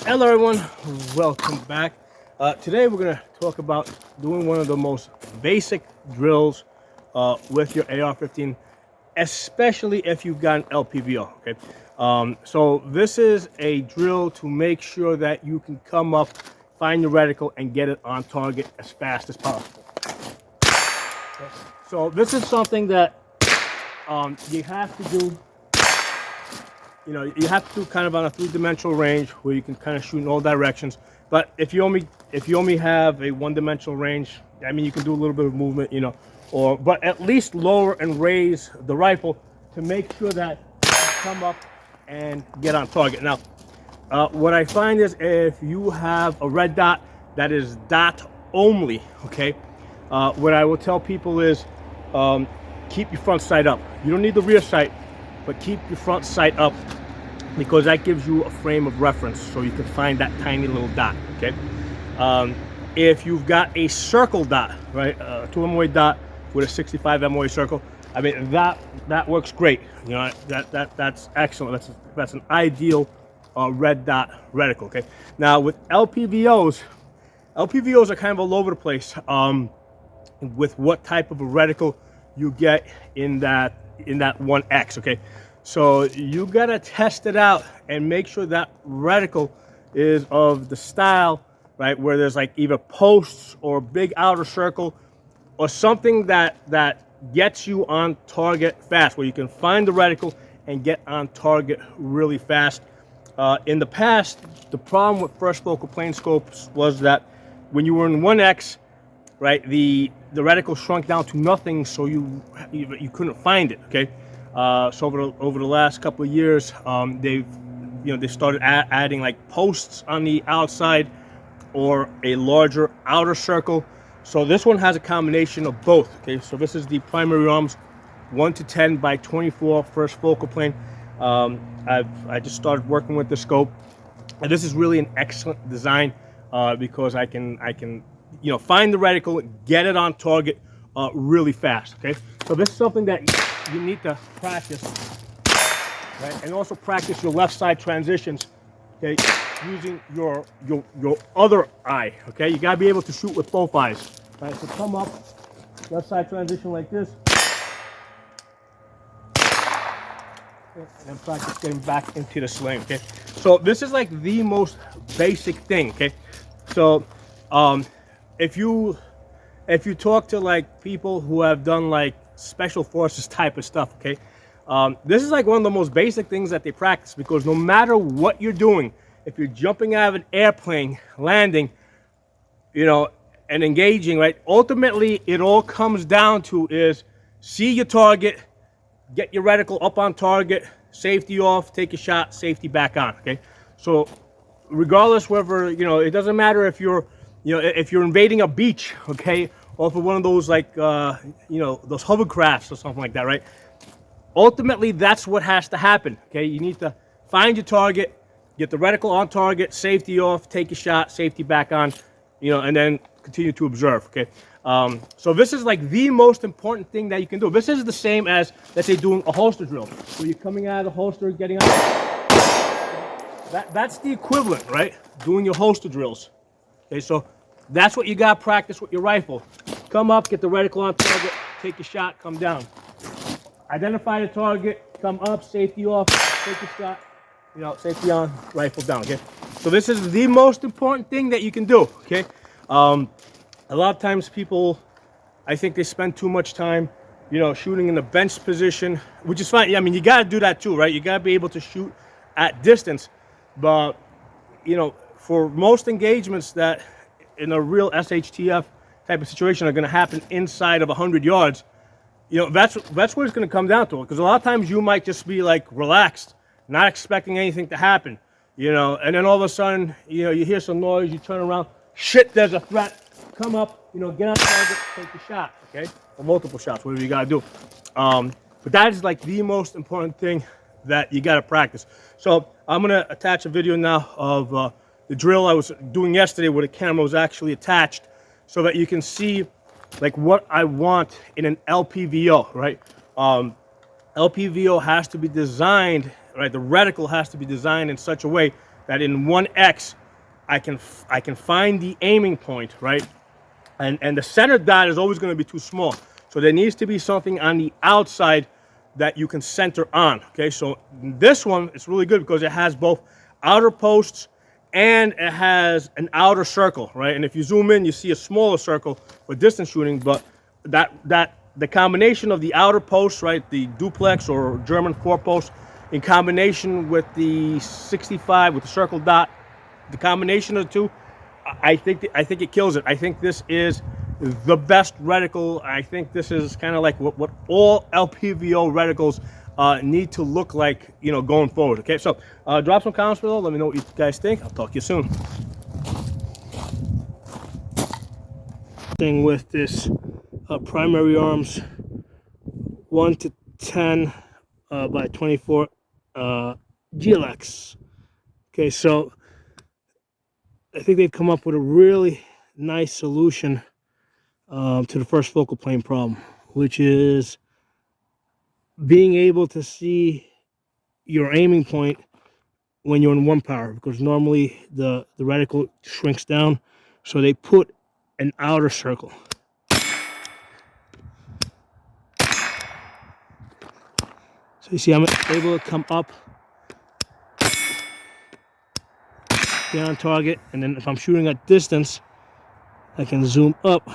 Hello everyone, welcome back. Today we're going to talk about doing one of the most basic drills with your AR-15, especially if you've got an LPVO. Okay, so this is a drill to make sure that you can come up, find your reticle, and get it on target as fast as possible. Okay. So this is something that you have to do. You know, you have to do kind of on a three-dimensional range where you can kind of shoot in all directions. But if you only have a one-dimensional range, I mean, you can do a little bit of movement, you know, but at least lower and raise the rifle to make sure that you come up and get on target. Now, what I find is if you have a red dot that is dot only, okay, what I will tell people is keep your front sight up. You don't need the rear sight, but keep your front sight up, because that gives you a frame of reference so you can find that tiny little dot. Okay, if you've got a circle dot, right, a 2 MOA dot with a 65 MOA circle, I mean that works great. You know, that's excellent. That's an ideal red dot reticle. Okay, now with LPVOs are kind of all over the place with what type of a reticle you get in that 1X. Okay, so you gotta test it out and make sure that reticle is of the style, right, where there's like either posts or big outer circle or something that gets you on target fast, where you can find the reticle and get on target really fast. In the past, the problem with first focal plane scopes was that when you were in 1X, right, the reticle shrunk down to nothing, so you couldn't find it. Okay, so over the last couple of years, they started adding like posts on the outside or a larger outer circle. So this one has a combination of both. Okay, so this is the primary arms 1-10x24 first focal plane. I just started working with the scope, and this is really an excellent design because I can find the reticle, get it on target really fast. Okay, so this is something that you need to practice, right? And also practice your left side transitions, okay, using your other eye. Okay, you gotta be able to shoot with both eyes, right? So come up, left side transition like this, and then practice getting back into the sling. Okay, so this is like the most basic thing. Okay, so if you talk to like people who have done like special forces type of stuff, okay, this is like one of the most basic things that they practice, because no matter what you're doing, if you're jumping out of an airplane, landing, you know, and engaging, right, ultimately it all comes down to is see your target, get your reticle up on target, safety off, take a shot, safety back on. Okay, so regardless whether, you know, it doesn't matter if you're, you know, if you're invading a beach, okay, or for one of those like those hovercrafts or something like that, right? Ultimately, that's what has to happen. Okay, you need to find your target, get the reticle on target, safety off, take a shot, safety back on, you know, and then continue to observe. Okay, so this is like the most important thing that you can do. This is the same as, let's say, doing a holster drill, where you're coming out of the holster, getting out. That's the equivalent, right? Doing your holster drills. Okay, so that's what you got to practice with your rifle. Come up, get the reticle on target, take a shot, come down. Identify the target, come up, safety off, take a shot, you know, safety on, rifle down. Okay, so this is the most important thing that you can do. Okay, a lot of times people, I think they spend too much time, you know, shooting in the bench position, which is fine. I mean, you got to do that too, right? You got to be able to shoot at distance, but you know, for most engagements that in a real SHTF type of situation are going to happen inside of 100 yards, you know, that's what it's going to come down to. Because a lot of times you might just be like relaxed, not expecting anything to happen, you know, and then all of a sudden, you know, you hear some noise, you turn around, shit, there's a threat, come up, you know, get on target, take the shot, okay, or multiple shots, whatever you got to do. But that is like the most important thing that you got to practice. So I'm going to attach a video now of the drill I was doing yesterday, where the camera was actually attached, so that you can see like what I want in an LPVO, right? LPVO has to be designed, right? The reticle has to be designed in such a way that in 1X I can find the aiming point, right? And the center dot is always going to be too small. So there needs to be something on the outside that you can center on. Okay, so this one is really good because it has both outer posts and it has an outer circle, right? And if you zoom in, you see a smaller circle for distance shooting, but the combination of the outer posts, right, the duplex or German 4-post, in combination with the 65 with the circle dot, the combination of the two, I think it kills it. I think this is the best reticle. I think this is kind of like what all LPVO reticles need to look like, you know, going forward. Okay, so drop some comments below. Let me know what you guys think. I'll talk to you soon. Thing with this primary arms 1-10 by 24 GLX. Okay, so I think they've come up with a really nice solution to the first focal plane problem, which is being able to see your aiming point when you're in 1 power, because normally the reticle shrinks down, so they put an outer circle. So you see I'm able to come up, get on target, and then if I'm shooting at distance, I can zoom up